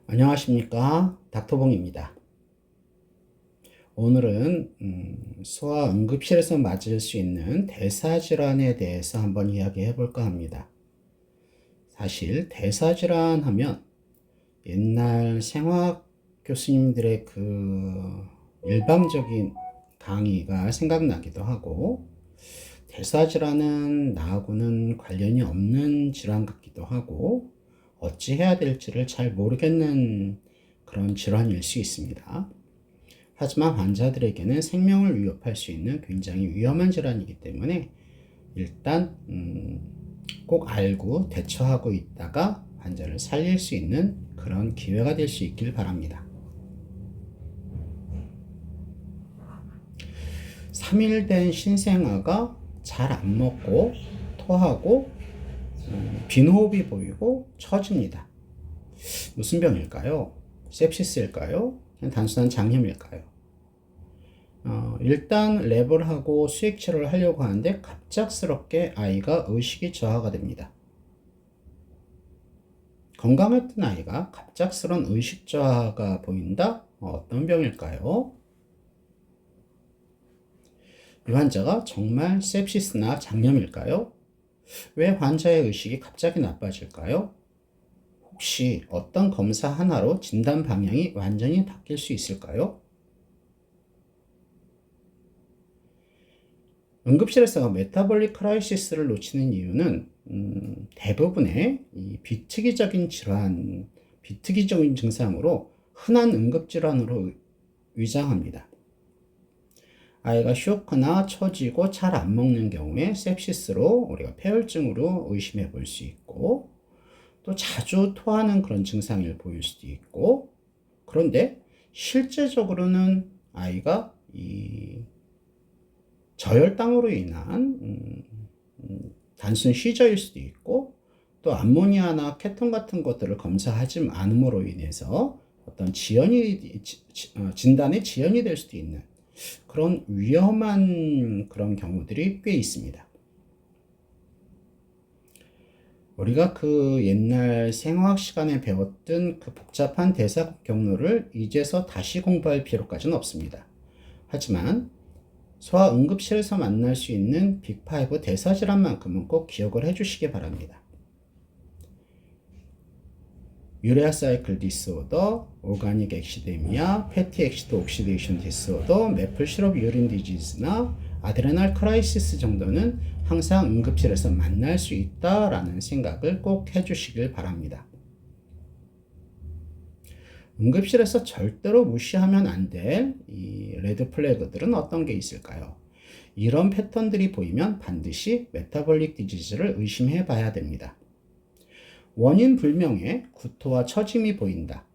안녕하십니까, 닥터봉입니다. 오늘은 소아 응급실에서 맞을 수 있는 대사질환에 대해서 한번 이야기해 볼까 합니다. 사실 대사질환 하면 옛날 생화학 교수님들의 그 일방적인 강의가 생각나기도 하고, 대사질환은 나하고는 관련이 없는 질환 같기도 하고, 어찌 해야 될지를 잘 모르겠는 그런 질환일 수 있습니다. 하지만 환자들에게는 생명을 위협할 수 있는 굉장히 위험한 질환이기 때문에 일단 꼭 알고 대처하고 있다가 환자를 살릴 수 있는 그런 기회가 될 수 있길 바랍니다. 3일 된 신생아가 잘 안 먹고 토하고 빈호흡이 보이고 처집니다. 무슨 병일까요? sepsis일까요? 그냥 단순한 장염일까요? 일단 랩을 하고 수액 치료를 하려고 하는데 갑작스럽게 아이가 의식이 저하가 됩니다. 건강했던 아이가 갑작스런 의식 저하가 보인다? 어떤 병일까요? 이 환자가 정말 sepsis나 장염일까요? 왜 환자의 의식이 갑자기 나빠질까요? 혹시 어떤 검사 하나로 진단 방향이 완전히 바뀔 수 있을까요? 응급실에서 메타볼릭 크라이시스를 놓치는 이유는 대부분의 이 비특이적인 질환, 비특이적인 증상으로 흔한 응급질환으로 위장합니다. 아이가 쇼크나 처지고 잘 안 먹는 경우에 sepsis로 우리가 폐혈증으로 의심해 볼 수 있고, 또 자주 토하는 그런 증상을 보일 수도 있고, 그런데 실제적으로는 아이가 이 저혈당으로 인한 단순 쉬저일 수도 있고, 또 암모니아나 케톤 같은 것들을 검사하지 않음으로 인해서 어떤 진단의 지연이 될 수도 있는 그런 위험한 그런 경우들이 꽤 있습니다. 우리가 그 옛날 생화학 시간에 배웠던 그 복잡한 대사 경로를 이제서 다시 공부할 필요까지는 없습니다. 하지만 소아 응급실에서 만날 수 있는 빅5 대사질환만큼은 꼭 기억을 해주시기 바랍니다. 유레아 사이클 디스오더, 오가닉 엑시데미아, 패티 엑시드 옥시데이션 디스오더, 메플 시럽 유린 디지즈나 아드레날 크라이시스 정도는 항상 응급실에서 만날 수 있다라는 생각을 꼭 해주시길 바랍니다. 응급실에서 절대로 무시하면 안 될 이 레드 플래그들은 어떤 게 있을까요? 이런 패턴들이 보이면 반드시 메타볼릭 디지즈를 의심해 봐야 됩니다. 원인 불명의 구토와 처짐이 보인다.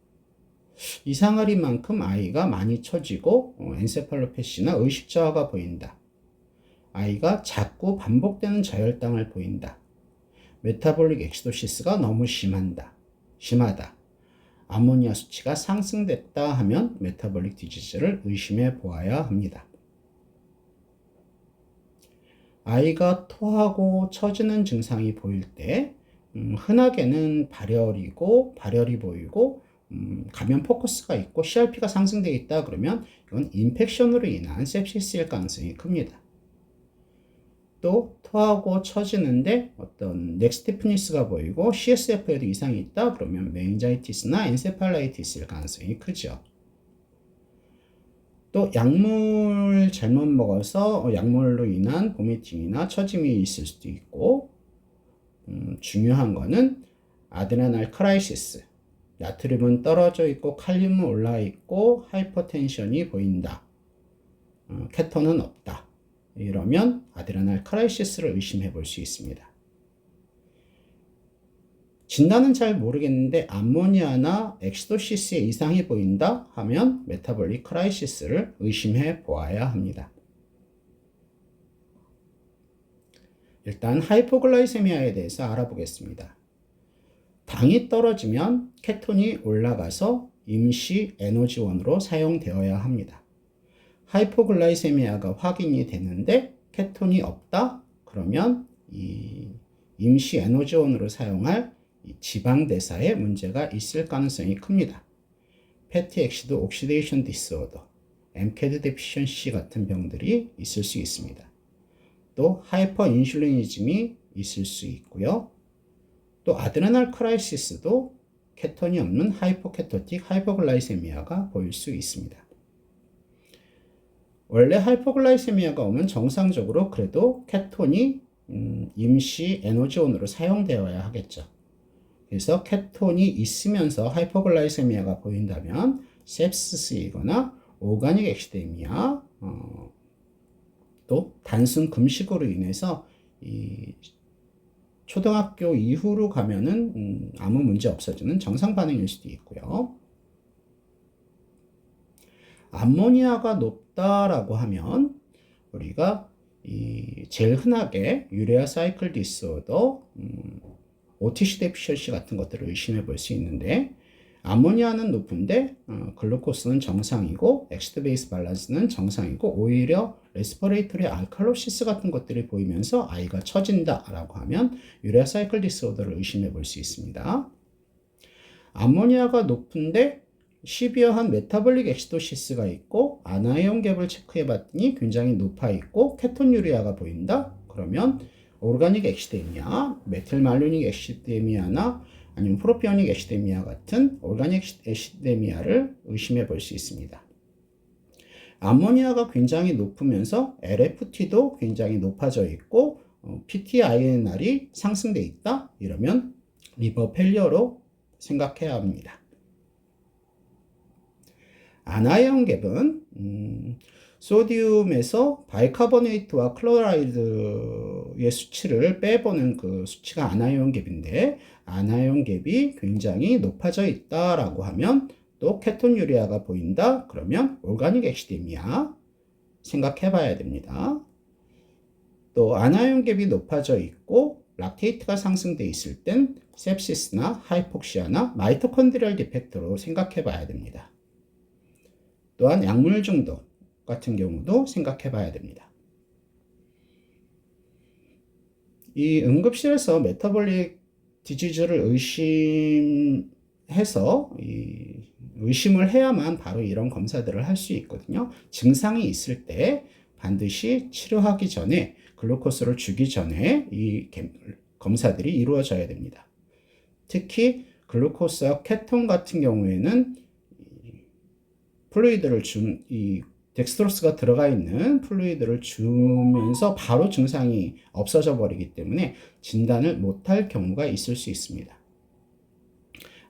이상하리만큼 아이가 많이 처지고 엔세팔로패시나 의식 저하가 보인다. 아이가 자꾸 반복되는 저혈당을 보인다. 메타볼릭 엑시도시스가 너무 심하다. 아모니아 수치가 상승됐다 하면 메타볼릭 디지즈를 의심해 보아야 합니다. 아이가 토하고 처지는 증상이 보일 때 흔하게는 발열이 보이고 감염 포커스가 있고 CRP가 상승되어 있다 그러면 이건 인펙션으로 인한 sepsis일 가능성이 큽니다. 또 토하고 처지는데 어떤 넥스티프니스가 보이고 CSF에도 이상이 있다 그러면 메닌자이티스나 엔세팔라이티스일 가능성이 크죠. 또 약물 잘못 먹어서 약물로 인한 보미팅이나 처짐이 있을 수도 있고, 중요한 거는 아드레날 크라이시스, 나트륨은 떨어져 있고 칼륨은 올라 있고 하이퍼텐션이 보인다. 케톤은 없다. 이러면 아드레날 크라이시스를 의심해 볼 수 있습니다. 진단은 잘 모르겠는데 암모니아나 엑시도시스에 이상이 보인다 하면 메타볼릭 크라이시스를 의심해 보아야 합니다. 일단 하이포글라이세미아에 대해서 알아보겠습니다. 당이 떨어지면 케톤이 올라가서 임시 에너지원으로 사용되어야 합니다. 하이포글라이세미아가 확인이 되는데 케톤이 없다? 그러면 이 임시 에너지원으로 사용할 이 지방 대사에 문제가 있을 가능성이 큽니다. 패티 엑시드 옥시데이션 디스오더, MCAD 데피션시 같은 병들이 있을 수 있습니다. 또 하이퍼 인슐리니즘이 있을 수 있고요. 또 아드레날 크라이시스도 케톤이 없는 하이포케토틱 하이퍼글라이세미아가 보일 수 있습니다. 원래 하이퍼글라이세미아가 오면 정상적으로 그래도 케톤이 임시 에너지원으로 사용되어야 하겠죠. 그래서 케톤이 있으면서 하이퍼글라이세미아가 보인다면 sepsis이거나 오가닉 엑시데미아, 또 단순 금식으로 인해서 이 초등학교 이후로 가면은 아무 문제 없어지는 정상 반응일 수도 있고요. 암모니아가 높다라고 하면 우리가 제일 흔하게 유레아 사이클 디스오더, OTC 데피션시 같은 것들을 의심해 볼 수 있는데, 암모니아는 높은데 글루코스는 정상이고 엑시드 베이스 밸런스는 정상이고 오히려 레스퍼레이터리 알칼로시스 같은 것들이 보이면서 아이가 처진다라고 하면 유레아 사이클 디스오더를 의심해 볼 수 있습니다. 암모니아가 높은데 시비어한 메타볼릭 엑시도시스가 있고 아나이온 갭을 체크해 봤더니 굉장히 높아 있고 케톤유리아가 보인다? 그러면 오르가닉 엑시데미아, 메틸말루닉 엑시데미아나 아니면 프로피오닉 엑시데미아 같은 오르가닉 엑시데미아를 의심해 볼 수 있습니다. 암모니아가 굉장히 높으면서 LFT도 굉장히 높아져 있고 PTINR이 상승돼 있다? 이러면 리버 펠리어로 생각해야 합니다. 아나이온 갭은 소디움에서 바이카보네이트와 클로라이드의 수치를 빼보는 그 수치가 아나이온 갭인데 아나이온 갭이 굉장히 높아져 있다라고 하면 또 케톤유리아가 보인다? 그러면 오르가닉 엑시데미아 생각해 봐야 됩니다. 또 아나이온 갭이 높아져 있고 락테이트가 상승돼 있을 땐 sepsis나 하이폭시아나 마이토콘드리얼 디펙트로 생각해 봐야 됩니다. 또한 약물 중독 같은 경우도 생각해 봐야 됩니다. 이 응급실에서 메타볼릭 디지즈를 의심을 해야만 바로 이런 검사들을 할 수 있거든요. 증상이 있을 때 반드시 치료하기 전에 글루코스를 주기 전에 이 검사들이 이루어져야 됩니다. 특히 글루코스와 케톤 같은 경우에는 플루이드를 이 덱스트로스가 들어가 있는 플루이드를 주면서 바로 증상이 없어져 버리기 때문에 진단을 못할 경우가 있을 수 있습니다.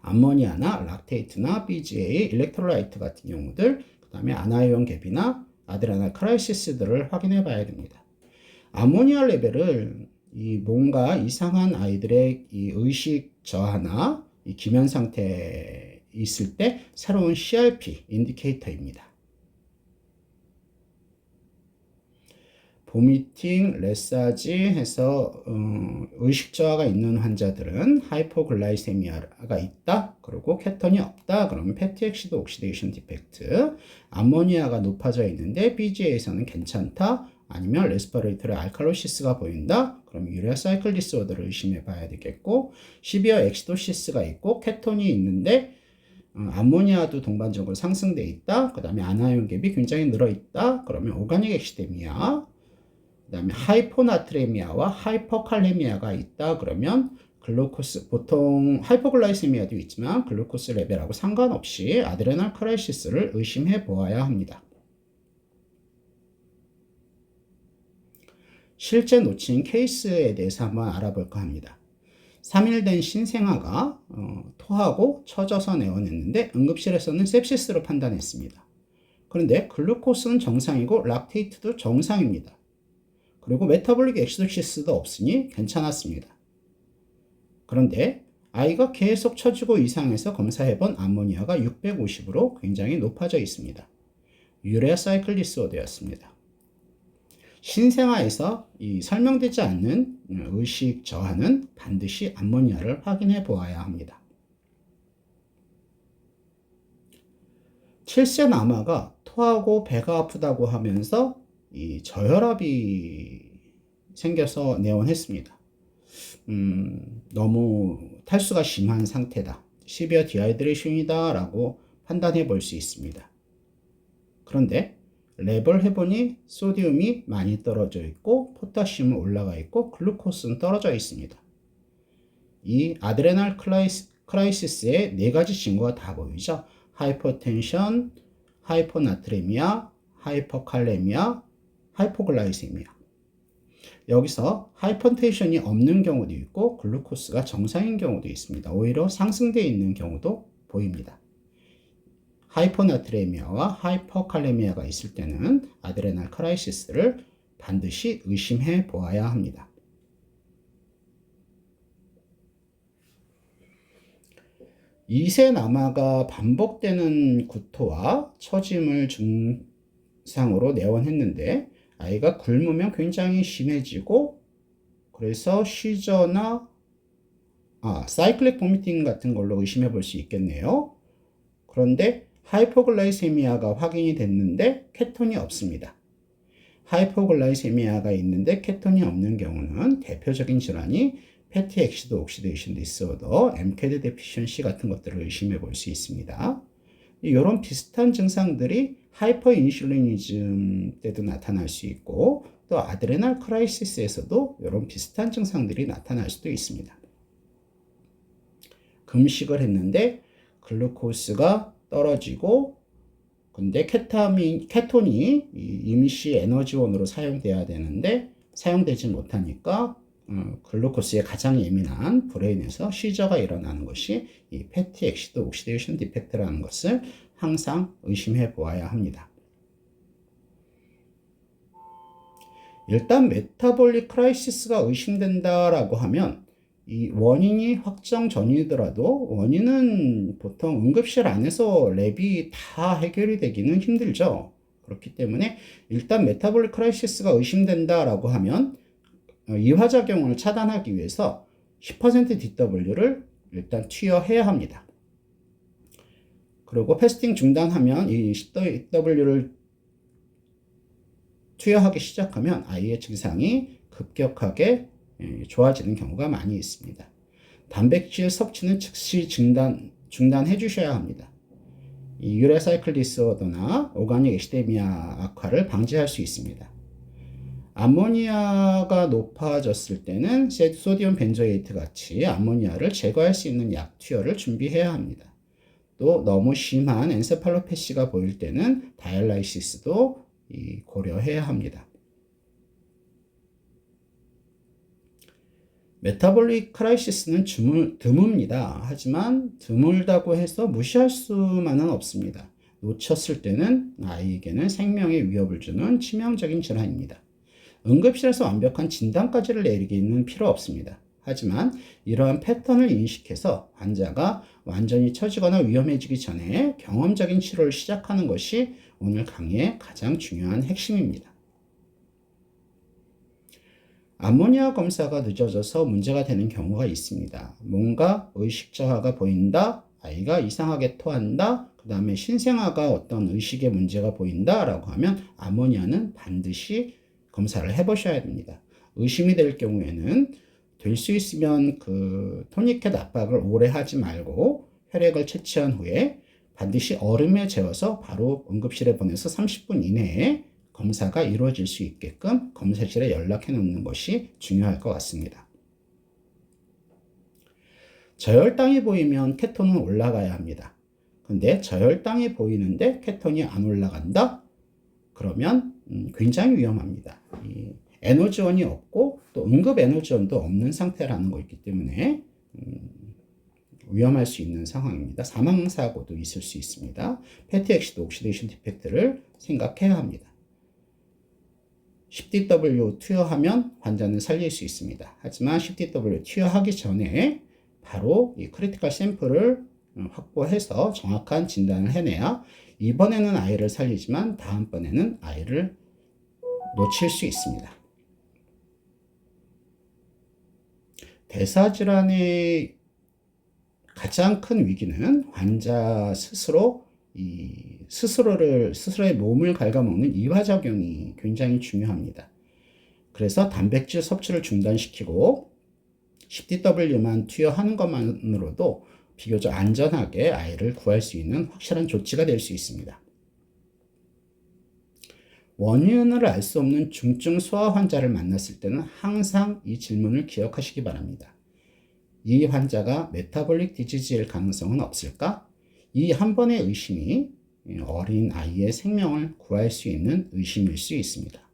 암모니아나 락테이트나 BGA, 일렉트로라이트 같은 경우들, 그 다음에 아나이온 갭이나 아드레날 크라이시스들을 확인해 봐야 됩니다. 암모니아 레벨을 뭔가 이상한 아이들의 이 의식 저하나 이 기면 상태에 있을 때 새로운 CRP 인디케이터입니다. 보미팅, 레사지 해서 의식 저하가 있는 환자들은 하이포글라이세미아가 있다. 그리고 케톤이 없다. 그러면 패티 엑시드 옥시데이션 디펙트. 암모니아가 높아져 있는데 BGA에서는 괜찮다. 아니면 레스퍼레이터리 알칼로시스가 보인다. 그럼 유레아 사이클 디스오더를 의심해 봐야 되겠고, 시비어 엑시도시스가 있고 케톤이 있는데 암모니아도 동반적으로 상승돼 있다. 그 다음에 아나이온 갭이 굉장히 늘어 있다. 그러면 오가닉 엑시데미아, 그 다음에 하이포나트레미아와 하이퍼칼레미아가 있다. 그러면 글루코스, 보통 하이퍼글라이세미아도 있지만 글루코스 레벨하고 상관없이 아드레날 크라이시스를 의심해 보아야 합니다. 실제 놓친 케이스에 대해서 한번 알아볼까 합니다. 3일 된 신생아가 토하고 처져서 내원했는데 응급실에서는 sepsis로 판단했습니다. 그런데 글루코스는 정상이고 락테이트도 정상입니다. 그리고 메타볼릭 엑시도시스도 없으니 괜찮았습니다. 그런데 아이가 계속 처지고 이상해서 검사해본 암모니아가 650으로 굉장히 높아져 있습니다. 유레아 사이클 디스오더였습니다. 신생아에서 이 설명되지 않는 의식 저하는 반드시 암모니아를 확인해 보아야 합니다. 7세 남아가 토하고 배가 아프다고 하면서 이 저혈압이 생겨서 내원했습니다. 너무 탈수가 심한 상태다. 시비어 디하이드레이션이다 라고 판단해 볼 수 있습니다. 그런데 랩을 해보니 소디움이 많이 떨어져 있고 포타슘은 올라가 있고 글루코스는 떨어져 있습니다. 이 아드레날 크라이시스의 네 가지 징후가 다 보이죠. 하이퍼텐션, 하이포나트레미아, 하이퍼칼레미아, 하이포글라이세미아. 여기서 하이퍼텐션이 없는 경우도 있고 글루코스가 정상인 경우도 있습니다. 오히려 상승되어 있는 경우도 보입니다. 하이퍼나트레미아와 하이퍼칼레미아가 있을 때는 아드레날 크라이시스를 반드시 의심해 보아야 합니다. 이세남아가 반복되는 구토와 처짐을 증상으로 내원했는데 아이가 굶으면 굉장히 심해지고 그래서 시저나 사이클릭 보미팅 같은 걸로 의심해 볼 수 있겠네요. 그런데 하이포글라이세미아가 확인이 됐는데 케톤이 없습니다. 하이포글라이세미아가 있는데 케톤이 없는 경우는 대표적인 질환이 패티 엑시드 옥시데이션 디스오더, MCAD 데피션시 같은 것들을 의심해 볼 수 있습니다. 이런 비슷한 증상들이 하이퍼인슐리니즘 때도 나타날 수 있고 또 아드레날 크라이시스에서도 이런 비슷한 증상들이 나타날 수도 있습니다. 금식을 했는데 글루코스가 떨어지고 근데 케톤이 이미시 에너지원으로 사용돼야 되는데 사용되지 못하니까 글루코스에 가장 예민한 브레인에서 시저가 일어나는 것이 이 패티 엑시드 옥시데이션 디펙트라는 것을 항상 의심해 보아야 합니다. 일단 메타볼릭 크라이시스가 의심된다라고 하면 이 원인이 확정 전이더라도 원인은 보통 응급실 안에서 랩이 다 해결이 되기는 힘들죠. 그렇기 때문에 일단 메타볼릭 크라이시스가 의심된다라고 하면 이화작용을 차단하기 위해서 10% DW를 일단 투여해야 합니다. 그리고 패스팅 중단하면 이 DW를 투여하기 시작하면 아이의 증상이 급격하게 좋아지는 경우가 많이 있습니다. 단백질 섭취는 즉시 중단해 주셔야 합니다. 이 유레사이클 디스오더나 오가닉 에시데미아 악화를 방지할 수 있습니다. 암모니아가 높아졌을 때는 소디움 벤조에이트 같이 암모니아를 제거할 수 있는 약 투여를 준비해야 합니다. 또 너무 심한 엔세팔로패시가 보일 때는 다이알라이시스도 고려해야 합니다. 메타볼릭 크라이시스는 드뭅니다. 하지만 드물다고 해서 무시할 수만은 없습니다. 놓쳤을 때는 아이에게는 생명의 위협을 주는 치명적인 질환입니다. 응급실에서 완벽한 진단까지를 내리기는 필요 없습니다. 하지만 이러한 패턴을 인식해서 환자가 완전히 처지거나 위험해지기 전에 경험적인 치료를 시작하는 것이 오늘 강의의 가장 중요한 핵심입니다. 암모니아 검사가 늦어져서 문제가 되는 경우가 있습니다. 뭔가 의식 저하가 보인다, 아이가 이상하게 토한다, 그 다음에 신생아가 어떤 의식의 문제가 보인다 라고 하면 암모니아는 반드시 검사를 해보셔야 됩니다. 의심이 될 경우에는 될 수 있으면 그 토니켓 압박을 오래 하지 말고 혈액을 채취한 후에 반드시 얼음에 재워서 바로 응급실에 보내서 30분 이내에 검사가 이루어질 수 있게끔 검사실에 연락해 놓는 것이 중요할 것 같습니다. 저혈당이 보이면 케톤은 올라가야 합니다. 근데 저혈당이 보이는데 케톤이 안 올라간다? 그러면 굉장히 위험합니다. 에너지원이 없고 또 응급 에너지원도 없는 상태라는 거있기 때문에 위험할 수 있는 상황입니다. 사망사고도 있을 수 있습니다. 패티 엑시드 옥시데이션 디펙트를 생각해야 합니다. 10DW 투여하면 환자는 살릴 수 있습니다. 하지만 10DW 투여하기 전에 바로 이 크리티컬 샘플을 확보해서 정확한 진단을 해내야 이번에는 아이를 살리지만 다음번에는 아이를 놓칠 수 있습니다. 대사질환의 가장 큰 위기는 환자 스스로 스스로의 몸을 갉아먹는 이화작용이 굉장히 중요합니다. 그래서 단백질 섭취를 중단시키고 10DW만 투여하는 것만으로도 비교적 안전하게 아이를 구할 수 있는 확실한 조치가 될 수 있습니다. 원인을 알 수 없는 중증 소아 환자를 만났을 때는 항상 이 질문을 기억하시기 바랍니다. 이 환자가 메타볼릭 디지즈일 가능성은 없을까? 이 한 번의 의심이 어린 아이의 생명을 구할 수 있는 의심일 수 있습니다.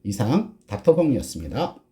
이상 닥터봉이었습니다.